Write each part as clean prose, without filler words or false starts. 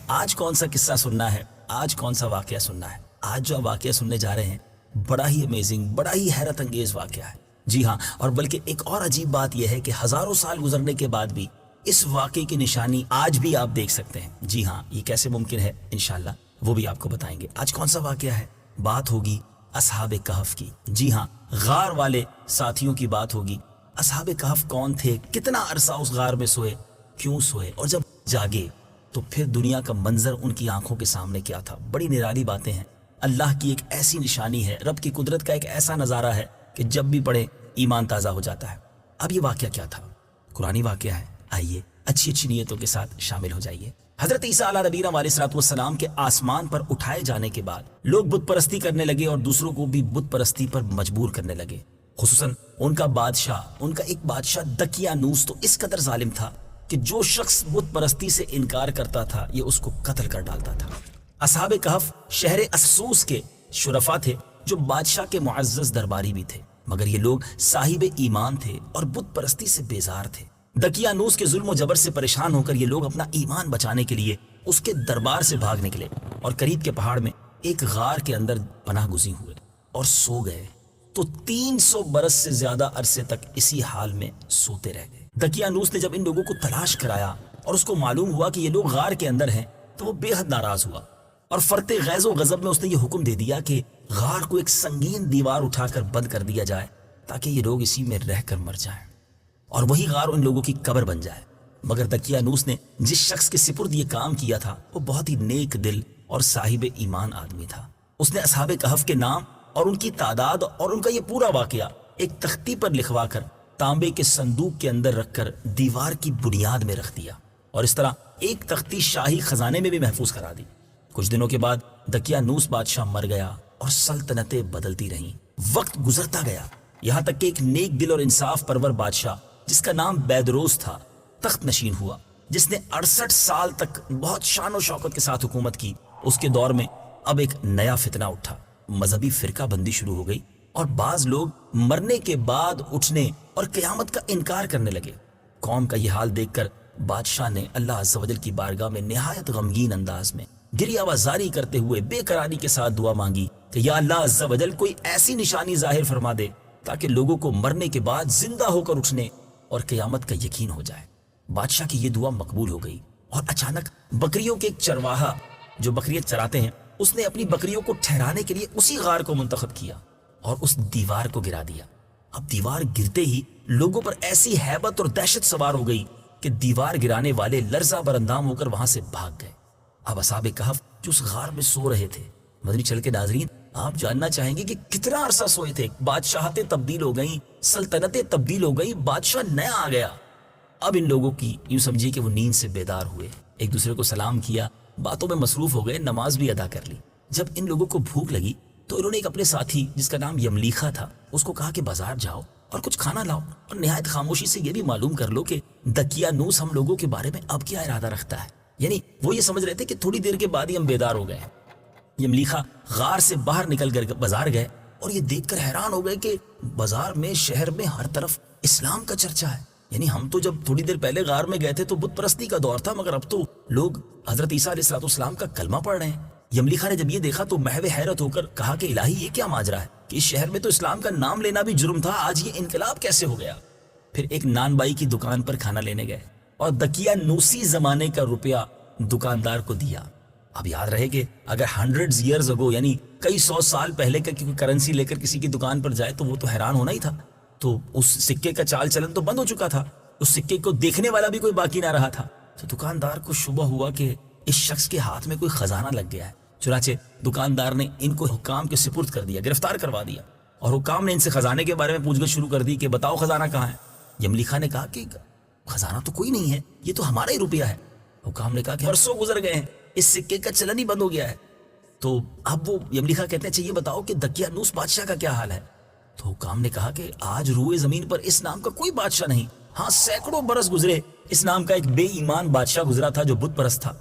آج کون سا قصہ سننا ہے، آج کون سا واقعہ سننا ہے؟ آج جو واقعہ سننے جا رہے ہیں بڑا ہی امیزنگ، بڑا ہی حیرت انگیز واقعہ ہے۔ جی ہاں، اور بلکہ ایک اور عجیب بات یہ ہے کہ ہزاروں سال گزرنے کے بعد بھی اس واقعے کی نشانی آج بھی آپ دیکھ سکتے ہیں۔ جی ہاں، یہ کیسے ممکن ہے انشاءاللہ وہ بھی آپ کو بتائیں گے۔ آج کون سا واقعہ ہے؟ بات ہوگی اصحاب کہف کی۔ جی ہاں، غار والے ساتھیوں کی بات ہوگی۔ اصحاب کہف کون تھے؟ کتنا عرصہ اس غار میں سوئے؟ کیوں سوئے؟ اور جب جاگے تو پھر دنیا کا منظر ان کی آنکھوں کے سامنے کیا تھا؟ بڑی نرالی باتیں ہیں، اللہ کی ایک ایسی نشانی ہے، رب کی قدرت کا ایک ایسا نظارہ ہے کہ جب بھی پڑھے ایمان تازہ ہو جاتا ہے۔ اب یہ واقعہ کیا تھا؟ قرآنی واقعہ ہے، آئیے اچھی اچھی نیتوں کے ساتھ شامل ہو جائیے۔ حضرت عیسیٰ علیہ نبینا علیہ الصلوۃ والسلام کے آسمان پر اٹھائے جانے کے بعد لوگ بت پرستی کرنے لگے اور دوسروں کو بھی بت پرستی پر مجبور کرنے لگے۔ خصوصاً ان کا بادشاہ، ان کا ایک بادشاہ دقیانوس تو اس قدر ظالم تھا کہ جو شخص بت پرستی سے انکار کرتا تھا یہ اس کو قتل کر ڈالتا تھا۔ اصحاب کہف شہر اسوس کے شرفا تھے جو بادشاہ کے معزز درباری بھی تھے، مگر یہ لوگ صاحب ایمان تھے اور بت پرستی سے بیزار تھے۔ دقیانوس کے ظلم و جبر سے پریشان ہو کر یہ لوگ اپنا ایمان بچانے کے لیے اس کے دربار سے بھاگ نکلے اور قریب کے پہاڑ میں ایک غار کے اندر پناہ گزین ہوئے اور سو گئے۔ تو 300 برس سے زیادہ عرصے تک اسی حال میں سوتے رہ گئے۔ دقیانوس نے جب ان لوگوں کو تلاش کرایا اور اس کو معلوم ہوا کہ یہ لوگ غار کے اندر ہیں تو وہ بے حد ناراض ہوا اور فرط غیظ و غضب میں اس نے یہ حکم دے دیا کہ غار کو ایک سنگین دیوار اٹھا کر بند کر دیا جائے تاکہ یہ لوگ اسی میں رہ کر مر جائیں اور وہی غار ان لوگوں کی قبر بن جائے۔ مگر دقیانوس نے جس شخص کے سپرد یہ کام کیا تھا وہ بہت ہی نیک دل اور صاحب ایمان آدمی تھا۔ اس نے اصحاب کہف کے نام اور ان کی تعداد اور ان کا یہ پورا واقعہ ایک تختی پر لکھوا کر تانبے کے صندوق کے اندر رکھ کر دیوار کی بنیاد میں رکھ دیا اور اس طرح ایک تختی شاہی خزانے میں بھی محفوظ کرا دی۔ کچھ دنوں کے بعد دقیانوس بادشاہ مر گیا اور سلطنتیں بدلتی رہیں۔ وقت گزرتا گیا یہاں تک کہ ایک نیک دل اور انصاف پرور بادشاہ جس کا نام بیدروس تھا تخت نشین ہوا، جس نے 68 سال تک بہت شان و شوکت کے ساتھ حکومت کی۔ اس کے دور میں اب ایک نیا فتنہ اٹھا، مذہبی فرقہ بندی شروع ہو گئی اور بعض لوگ مرنے کے بعد اٹھنے اور قیامت کا انکار کرنے لگے۔ قوم کا یہ حال دیکھ کر بادشاہ نے اللہ عز و جل کی بارگاہ میں نہایت غمگین انداز میں گریہ وزاری کرتے ہوئے بے قراری کے ساتھ دعا مانگی کہ یا اللہ عز و جل کوئی ایسی نشانی ظاہر فرما دے تاکہ لوگوں کو مرنے کے بعد زندہ ہو کر اٹھنے اور قیامت کا یقین ہو جائے۔ بادشاہ کی یہ دعا مقبول ہو گئی اور اچانک بکریوں کے ایک چرواہا جو بکریاں چراتے ہیں اس نے اپنی بکریوں کو ٹھہرانے کے لیے اسی غار کو منتخب کیا اور اس دیوار کو گرا دیا۔ اب دیوار گرتے ہی لوگوں پر ایسی ہیبت اور دہشت سوار ہو گئی کہ دیوار گرانے والے لرزہ برندام ہو کر وہاں سے بھاگ گئے۔ اب اصحاب کہف جو اس غار میں سو رہے تھے، مدنی چل کے ناظرین آپ جاننا چاہیں گے کہ کتنا عرصہ سوئے تھے۔ بادشاہتیں تبدیل ہو گئیں، سلطنتیں تبدیل ہو گئیں، بادشاہ نیا آ گیا۔ اب ان لوگوں کی یوں سمجھیے کہ وہ نیند سے بیدار ہوئے، ایک دوسرے کو سلام کیا، باتوں میں مصروف ہو گئے، نماز بھی ادا کر لی۔ جب ان لوگوں کو بھوک لگی تو انہوں نے ایک اپنے ساتھی جس کا نام یملیخا تھا اس کو کہا کہ بازار جاؤ اور کچھ کھانا لاؤ اور نہایت خاموشی سے یہ بھی معلوم کر لو کہ دقیانوس ہم لوگوں کے بارے میں اب کیا ارادہ رکھتا ہے۔ یعنی وہ یہ سمجھ رہے تھے کہ تھوڑی دیر کے بعد ہی ہم بیدار ہو گئے ہیں۔ یملیخا غار سے باہر نکل کر بازار گئے اور یہ دیکھ کر حیران ہو گئے کہ بازار میں، شہر میں ہر طرف اسلام کا چرچا ہے۔ یعنی ہم تو جب تھوڑی دیر پہلے غار میں گئے تھے تو بت پرستی کا دور تھا، مگر اب تو لوگ حضرت عیسیٰ علیہ الصلوۃ والسلام کا کلمہ پڑھ رہے ہیں۔ یملیخا نے جب یہ دیکھا تو محو حیرت ہو کر کہا کہ الہی یہ کیا ماجرا ہے کہ اس شہر میں تو اسلام کا نام لینا بھی جرم تھا، آج یہ انقلاب کیسے ہو گیا؟ پھر ایک نان بائی کی دکان پر کھانا لینے گئے اور دقیانوسی زمانے کا روپیہ دکاندار کو دیا۔ اب یاد رہے کہ اگر 100 ایئرز اگو یعنی کئی 100 سال پہلے کا کوئی کرنسی لے کر کسی کی دکان پر جائے تو وہ تو حیران ہونا ہی تھا۔ تو اس سکے کا چال چلن تو بند ہو چکا تھا، اس سکے کو دیکھنے والا بھی کوئی باقی نہ رہا تھا۔ تو دکاندار کو شبہ ہوا کہ اس شخص کے ہاتھ میں کوئی خزانہ لگ گیا ہے۔ چنانچہ دکاندار نے ان کو حکام کے سپرد کر دیا، گرفتار کروا دیا اور حکام نے ان سے خزانے کے بارے میں پوچھ گچھ شروع کر دی کہ بتاؤ خزانہ کہاں ہے؟ یملیخا نے کہا کہ خزانہ تو کوئی نہیں ہے، یہ تو ہمارا ہی روپیہ ہے۔ حکام نے کہا کہ برسوں گزر گئے ہیں، اس سکے کا چلن ہی بند ہو گیا ہے۔ تو اب وہ یملیخا کہتے ہیں اچھا یہ بتاؤ کہ دقیانوس بادشاہ کا کیا حال ہے؟ تو حکام نے کہا کہ آج روئے زمین پر اس نام کا کوئی بادشاہ نہیں، ہاں سینکڑوں برس گزرے اس نام کا ایک بے ایمان بادشاہ گزرا تھا جو بت پرست تھا۔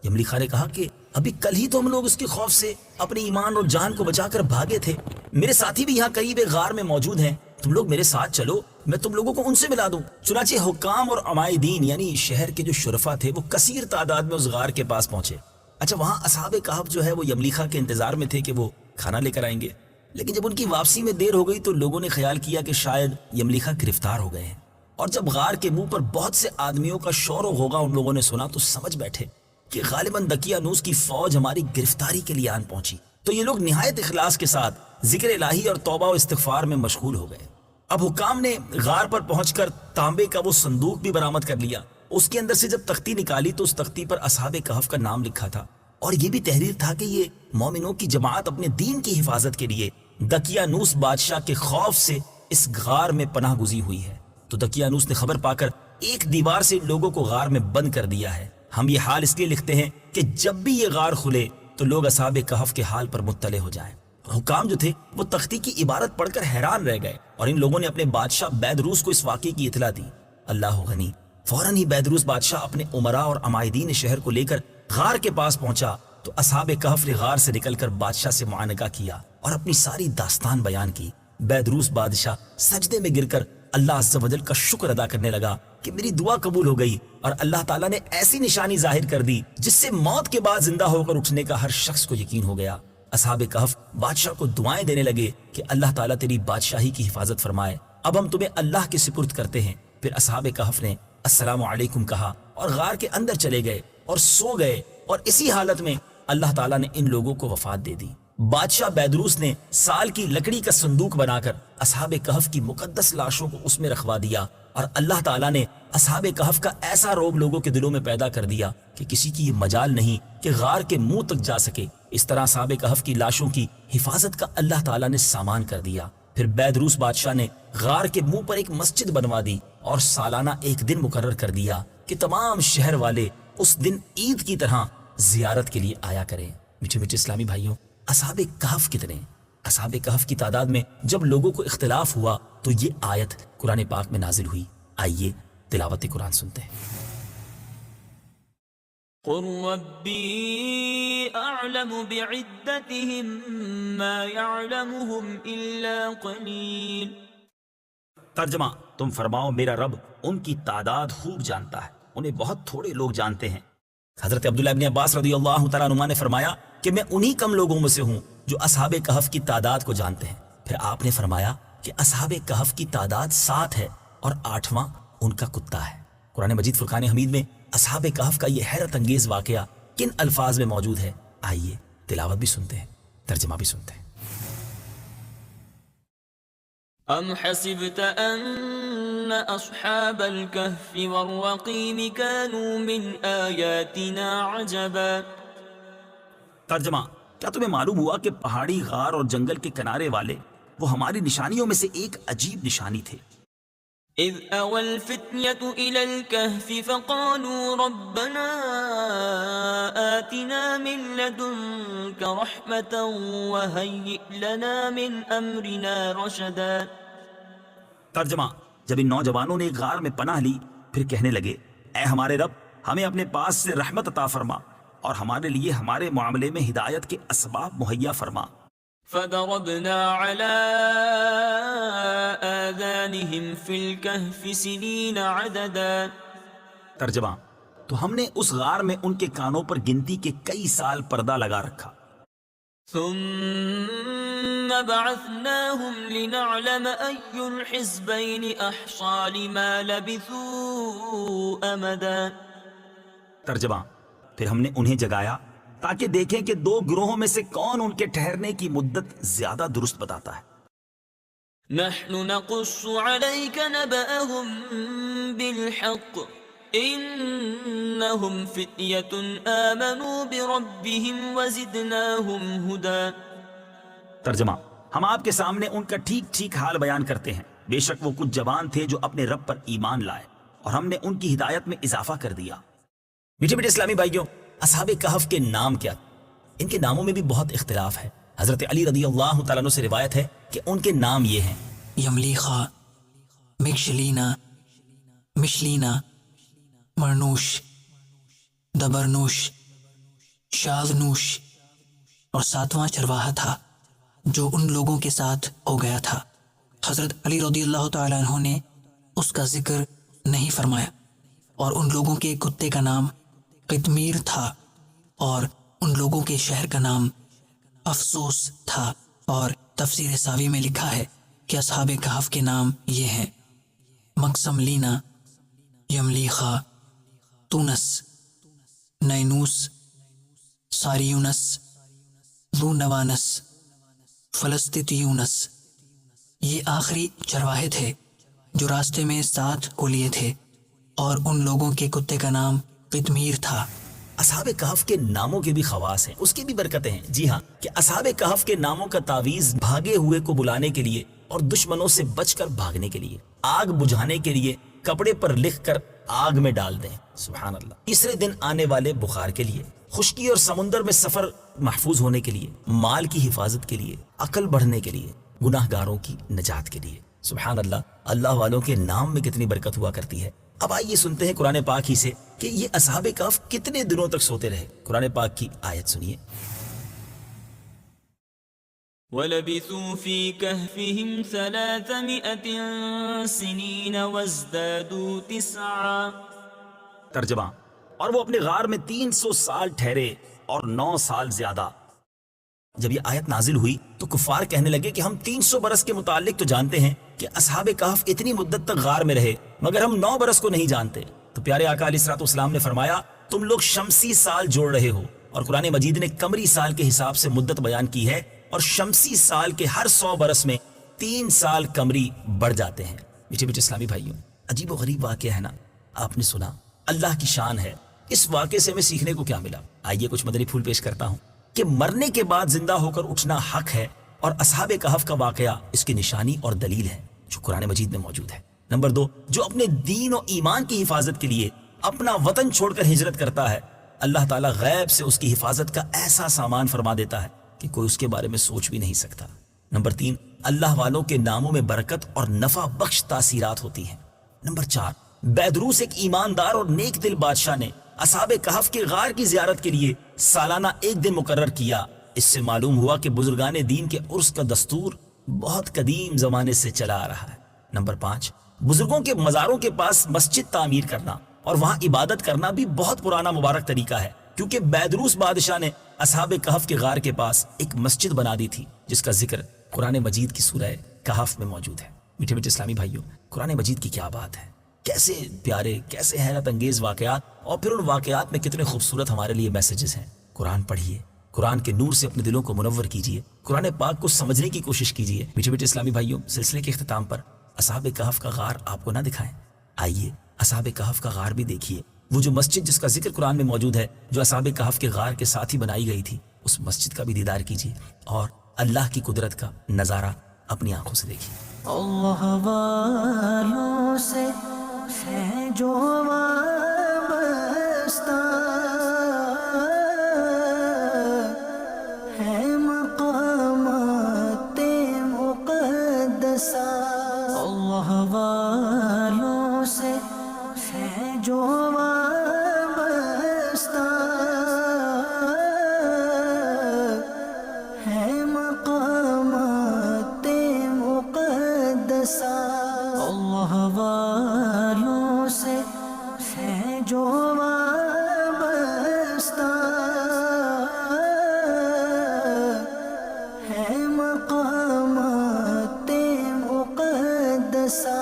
یملیخا نے کہا کہ ابھی کل ہی تو ہم لوگ اس کے خوف سے اپنے ایمان اور جان کو بچا کر بھاگے تھے، میرے ساتھی بھی یہاں قریب ایک غار میں موجود ہیں، تم لوگ میرے ساتھ چلو، میں تم لوگوں کو ان سے ملا دوں۔ چنانچہ حکام اور عمائدین یعنی شہر کے جو شرفا تھے وہ کثیر تعداد میں اس غار کے پاس پہنچے اچھا وہاں اصحاب کہف جو ہے وہ یملیخا کے انتظار میں تھے کہ وہ کھانا لے کر آئیں گے، لیکن جب ان کی واپسی میں دیر ہو گئی تو لوگوں نے خیال کیا کہ شاید یملیخا گرفتار ہو گئے ہیں، اور جب غار کے منہ پر بہت سے آدمیوں کا شور و غوغا ان لوگوں نے سنا تو سمجھ بیٹھے کہ غالباً دقیانوس کی فوج ہماری گرفتاری کے لیے آن پہنچی۔ تو یہ لوگ نہایت اخلاص کے ساتھ ذکر الہی اور توبہ و استغفار میں مشغول ہو گئے۔ اب حکام نے غار پر پہنچ کر تانبے کا وہ صندوق بھی برآمد کر لیا۔ اس کے اندر سے جب تختی نکالی تو اس تختی پر اصحاب کہف کا نام لکھا تھا، اور یہ بھی تحریر تھا کہ یہ مومنوں کی جماعت اپنے دین کی حفاظت کے لیے دقیانوس بادشاہ کے خوف سے اس غار میں پناہ گزی ہوئی ہے۔ تو دقیانوس نے خبر پا کر ایک دیوار سے لوگوں کو غار میں بند کر دیا ہے۔ ہم یہ حال اس لیے لکھتے ہیں کہ جب بھی یہ غار کھلے تو لوگ اصحاب کہف کے حال پر مطلع ہو جائیں۔ حکام جو تھے وہ تختی کی عبارت پڑھ کر حیران رہ گئے، اور ان لوگوں نے اپنے بادشاہ بیدروس کو اس واقعے کی اطلاع دی۔ اللہ غنی، فوراً ہی بیدروس بادشاہ اپنے امراء اور عمائدین شہر کو لے کر غار کے پاس پہنچا تو اصحاب کہف نے غار سے نکل کر بادشاہ سے معانقہ کیا اور اپنی ساری داستان بیان کی۔ بیدروس بادشاہ سجدے میں گر کر اللہ عز و جل کا شکر ادا کرنے لگا کہ میری دعا قبول ہو گئی، اور اللہ تعالیٰ نے ایسی نشانی ظاہر کر دی جس سے موت کے بعد زندہ ہو کر اٹھنے کا ہر شخص کو یقین ہو گیا۔ اصحاب کہف بادشاہ کو دعائیں دینے لگے کہ اللہ تعالیٰ تیری بادشاہی کی حفاظت فرمائے، اب ہم تمہیں اللہ کے سپرد کرتے ہیں۔ پھر اصحاب کہف نے السلام علیکم کہا اور غار کے اندر چلے گئے اور سو گئے، اور اسی حالت میں اللہ تعالیٰ نے ان لوگوں کو وفات دے دی۔ بادشاہ بیدروس نے سال کی لکڑی کا صندوق بنا کر اصحاب کہف کی مقدس لاشوں کو اس میں رکھوا دیا، اور اللہ تعالیٰ نے اصحاب کہف کا ایسا روب لوگوں کے دلوں میں پیدا کر دیا کہ کسی کی یہ مجال نہیں کہ غار کے منہ تک جا سکے۔ اس طرح اصحاب کہف کی لاشوں کی حفاظت کا اللہ تعالیٰ نے سامان کر دیا۔ پھر بیدروس بادشاہ نے غار کے منہ پر ایک مسجد بنوا دی اور سالانہ ایک دن مقرر کر دیا کہ تمام شہر والے اس دن عید کی طرح زیارت کے لیے آیا کریں۔ میٹھے میٹھے اسلامی بھائیوں، اصحاب کہف کتنے؟ اصحاب کہف کی تعداد میں جب لوگوں کو اختلاف ہوا تو یہ آیت قرآن پاک میں نازل ہوئی۔ آئیے تلاوت قرآن سنتے ہیں۔ قل ربی اعلم بعدتهم ما يعلمهم الا قلیل۔ ترجمہ، تم فرماؤ میرا رب ان کی تعداد خوب جانتا ہے، انہیں بہت تھوڑے لوگ جانتے ہیں۔ حضرت عبداللہ ابن عباس رضی اللہ تعالیٰ عنہ نے فرمایا کہ میں انہی کم لوگوں میں سے ہوں جو اصحاب کہف کی تعداد کو جانتے ہیں۔ پھر آپ نے فرمایا کہ اصحاب کہف کی تعداد 7 ہے اور 8واں ان کا کتا ہے۔ قرآن مجید فرقان حمید میں اصحاب کہف کا یہ حیرت انگیز واقعہ کن الفاظ میں موجود ہے؟ آئیے تلاوت بھی سنتے ہیں، ترجمہ بھی سنتے ہیں۔ ام حسبت ان اصحاب الكهف والرقیم كانوا من آیاتنا عجبا۔ ترجمہ، کیا تمہیں معلوم ہوا کہ پہاڑی غار اور جنگل کے کنارے والے وہ ہماری نشانیوں میں سے ایک عجیب نشانی تھے۔ اذ اوى الفتية الى الكهف فقالوا ربنا آتنا من لدنك رحمة وهيئ لنا من امرنا رشدا۔ ترجمہ، جب ان نوجوانوں نے ایک غار میں پناہ لی پھر کہنے لگے اے ہمارے رب، ہمیں اپنے پاس سے رحمت عطا فرما اور ہمارے لیے ہمارے معاملے میں ہدایت کے اسباب مہیا فرما۔ فضربنا على آذانهم في الكهف سنين عددا۔ ترجمہ، تو ہم نے اس غار میں ان کے کانوں پر گنتی کے کئی سال پردہ لگا رکھا۔ ثم بعثناهم لنعلم أي الحزبين أحصى لما لبثوا أمدا۔ ترجمہ، پھر ہم نے انہیں جگایا تاکہ دیکھیں کہ 2 گروہوں میں سے کون ان کے ٹھہرنے کی مدت زیادہ درست بتاتا ہے۔ نحن نقص عليك نبأهم بالحق إنهم فتية آمنوا بربهم وزدناهم هدى۔ ترجمہ، ہم آپ کے سامنے ان کا ٹھیک ٹھیک حال بیان کرتے ہیں، بے شک وہ کچھ جوان تھے جو اپنے رب پر ایمان لائے اور ہم نے ان کی ہدایت میں اضافہ کر دیا۔ میٹھے میٹھے اسلامی بھائیوں، اصحاب کہف کے نام کیا؟ ان کے ناموں میں بھی بہت اختلاف ہے۔ حضرت علی رضی اللہ تعالیٰ عنہ سے روایت ہے کہ ان کے نام یہ ہیں: یملیخا، مکشلینا، مشلینا، مرنوش، دبرنوش، شاذنوش، اور 7واں چرواہا تھا جو ان لوگوں کے ساتھ ہو گیا تھا۔ حضرت علی رضی اللہ تعالیٰ عنہ نے اس کا ذکر نہیں فرمایا، اور ان لوگوں کے کتے کا نام قطمیر تھا، اور ان لوگوں کے شہر کا نام افسوس تھا، اور تفسیر ساوی میں لکھا ہے کہ اصحاب کہف کے نام یہ ہیں: مقسم لینا، یملیخا، تونس، نینوس، ساریونس، ذو نوانس، فلسطیونس۔ یہ آخری چرواہے تھے جو راستے میں 7 کو لیے تھے، اور ان لوگوں کے کتے کا نام قطمیر تھا۔ اصحاب کہف کے ناموں کے بھی خواص ہیں، اس کی بھی برکتیں ہیں۔ جی ہاں، کہ اصحاب کہف کے ناموں کا تعویذ بھاگے ہوئے کو بلانے کے لیے اور دشمنوں سے بچ کر بھاگنے کے لیے، آگ بجھانے کے لیے کپڑے پر لکھ کر آگ میں ڈال دیں، سبحان اللہ، تیسرے دن آنے والے بخار کے لیے، خشکی اور سمندر میں سفر محفوظ ہونے کے لیے، مال کی حفاظت کے لیے، عقل بڑھنے کے لیے، گناہ گاروں کی نجات کے لیے۔ سبحان اللہ، اللہ والوں کے نام میں کتنی برکت ہوا کرتی ہے۔ اب آئیے سنتے ہیں قرآن پاک ہی سے کہ یہ اصحاب کہف کتنے دنوں تک سوتے رہے۔ قرآن پاک کی آیت سنیے۔ وَلَبِثُوا فِي كَهْفِهِمْ 300 سِنِينَ وَازْدَادُوا 9۔ ترجمہ: اور وہ اپنے غار میں 300 سال ٹھہرے اور 9 سال زیادہ۔ جب یہ آیت نازل ہوئی تو کفار کہنے لگے کہ ہم 300 برس کے متعلق تو جانتے ہیں کہ اصحاب کہف اتنی مدت تک غار میں رہے، مگر ہم 9 برس کو نہیں جانتے۔ تو پیارے آقا علیہ الصلوۃ والسلام نے فرمایا تم لوگ شمسی سال جوڑ رہے ہو، اور قرآن مجید نے قمری سال کے حساب سے مدت بیان کی ہے، اور شمسی سال کے ہر 100 برس میں 3 سال قمری بڑھ جاتے ہیں۔ میٹھے میٹھے اسلامی بھائیوں، عجیب و غریب واقعہ ہے نا؟ آپ نے سنا، اللہ کی شان ہے۔ اس واقعے سے ہمیں سیکھنے کو کیا ملا؟ آئیے کچھ مدنی پھول پیش کرتا ہوں کہ مرنے کے بعد زندہ ہو کر اٹھنا حق ہے، اور اصحاب کہف کا واقعہ اس کی نشانی اور دلیل ہے جو قرآن مجید میں موجود ہے۔ نمبر 2، جو اپنے دین و ایمان کی حفاظت کے لیے اپنا وطن چھوڑ کر ہجرت کرتا ہے، اللہ تعالیٰ غیب سے اس کی حفاظت کا ایسا سامان فرما دیتا ہے کہ کوئی اس کے بارے میں سوچ بھی نہیں سکتا۔ نمبر 3، اللہ والوں کے ناموں میں برکت اور نفع بخش تاثیرات ہوتی ہیں۔ نمبر 4، بیدروس ایک ایماندار اور نیک دل بادشاہ نے اصحاب کہف کے غار کی زیارت کے لیے سالانہ 1 دن مقرر کیا۔ اس سے معلوم ہوا کہ بزرگان دین کے عرس کا دستور بہت قدیم زمانے سے چلا آ رہا ہے۔ نمبر 5، بزرگوں کے مزاروں کے پاس مسجد تعمیر کرنا اور وہاں عبادت کرنا بھی بہت پرانا مبارک طریقہ ہے، کیونکہ بیدروس بادشاہ نے اصحاب کہف کے غار کے پاس ایک مسجد بنا دی تھی، جس کا ذکر قرآن مجید کی سورہ کہف میں موجود ہے۔ میٹھے میٹھے اسلامی بھائیوں، قرآن مجید کی کیا بات ہے! کیسے پیارے، کیسے حیرت انگیز واقعات، اور پھر ان واقعات میں کتنے خوبصورت ہمارے لیے میسیجز ہیں۔ قرآن پڑھیے، قرآن کے نور سے اپنے دلوں کو منور کیجیے، قرآن پاک کو سمجھنے کی کوشش کیجیے۔ میٹھے میٹھے اسلامی بھائیوں، سلسلے کے اختتام پر اصحاب کہف کا غار آپ کو نہ دکھائیں؟ آئیے اصحاب کہف کا غار بھی دیکھیے، وہ جو مسجد جس کا ذکر قرآن میں موجود ہے، جو اصحاب کہف کے غار کے ساتھ ہی بنائی گئی تھی، اس مسجد کا بھی دیدار کیجیے اور اللہ کی قدرت کا نظارہ اپنی آنکھوں سے دیکھیے۔ اللہ والوں سے ہے جو وابستہ، ہے مقامات مقدسہ۔ اللہ والوں سے ہے جو وابستہ، ہے مقامات مقدسہ۔ اللہ والوں سے ہے جو وابستہ، ہے مقامات مقدسہ۔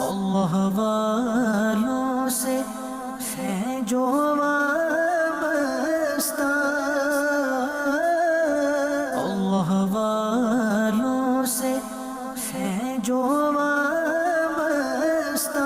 اللہ والوں سے ہے جو وابستہ، اللہ والوں سے ہے جو وابستہ۔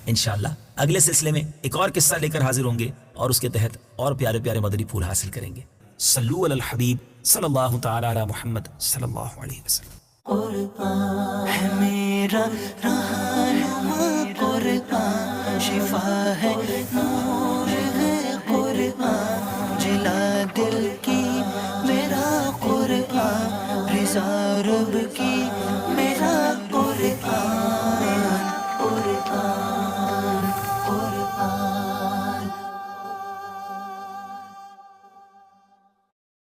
انشاءاللہ اگلے سلسلے میں ایک اور قصہ لے کر حاضر ہوں گے، اور اس کے تحت اور پیارے پیارے مدنی پھول حاصل کریں گے۔ صلو علی الحبیب صلی اللہ تعالی علی محمد صلی اللہ علیہ وسلم۔ قرآن ہے میرا رہنما، قرآن شفا ہے، نور ہے قرآن، جلا دل کی میرا قرآن، رضا رب کی